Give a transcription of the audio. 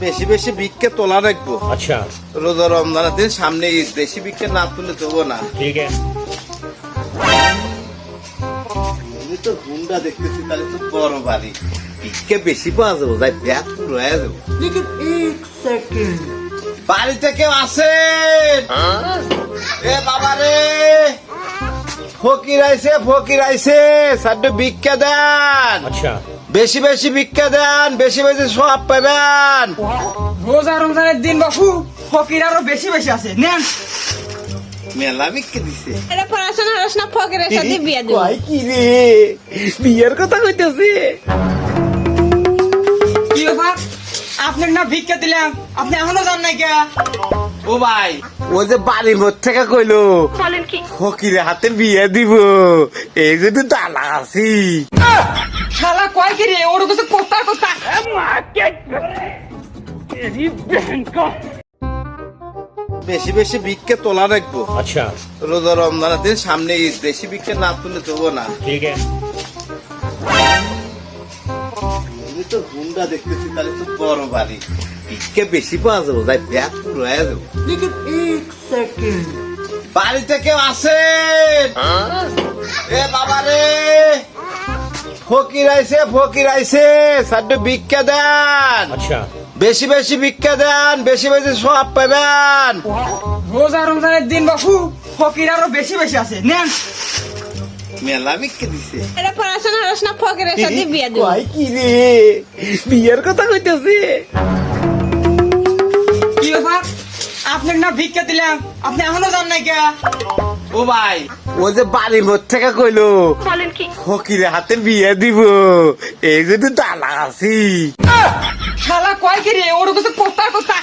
বেশি বেশি ভিক্ষে তোলা রাখবো। अच्छा রোজা রমজানের দিন সামনে ঈদ, বেশি ভিক্ষে না তুলে দেবো না। ठीक है। আমি তো হুন্ডা দেখতেছি, তাহলে তো বড় বাড়ি, ভিক্ষে বেশি পাওয়া যাবো, যাই ব্যাগ পুরো হয়ে যাবো। বাড়িতে কেউ আছেন? এ বাবা রে, ফকির আইছে, সাড্ডে ভিক্ষা দেন। अच्छा বেশি বেশি ভিক্ষা দেন, বেশি বেশি সব পাবেন। রোজা রমজানের দিন বাপু ফকির আরো বেশি বেশি আছে নেন। মেলা ভিক্ষা দিছে। এটা পড়াশোনা হরস না, ফকিরের সাথে বিয়ে দেব। কয় কি রে, বিয়ের কথা কইতেছে। কি ব্যাপার, আপনার না ভিক্ষা দিলাম, আপনি এখনো যান নাই কে? ও ভাই, ও যে বাড়ির মধ্যে থেকে কইলো বলেন কি? ফকিরের হাতে বিয়ে দিব, এই যদি দালা আছি। শালা কয় কি রে, ওর কাছে কোথা কোথা। বেশি বেশি ভিক্ষে তোলা রাখবো। अच्छा রোজা রমজানের দিন সামনে ঈদ, বেশি ভিক্ষে না তুলে দেবো না। ठीक है। আমি তো হুন্ডা দেখতেছি, তাহলে তো বড় বাড়ি, ভিক্ষে বেশি পাওয়া যাবো, যাই ব্যাগ পুরো হয়ে যাবো। বাড়িতে কেউ আছেন? এ বাবা রে, ফকির আইছে, সাড্ডে ভিক্ষা দেন। अच्छा বেশি বেশি ভিক্ষা দেন, বেশি বেশি সব পাবেন। রোজা রমজানের দিন বাপু ফকির আরো বেশি বেশি আছে নেন। মেলা ভিক্ষা দিছে। এটা পড়াশোনা হরস না, ফকিরের সাথে বিয়ে দেব। কয় কি রে, বিয়ের কথা কইতেছে। কি ব্যাপার, আপনার না ভিক্ষা দিলাম, আপনি এখনো যান নাই কে? ও ভাই, ও যে বাড়ির মধ্যে থেকে কইলো বলেন কি? ফকিরের হাতে বিয়ে দিব, এই যদি দালা আছি। শালা কয় কি রে, ওর কাছে কোথা কোথা।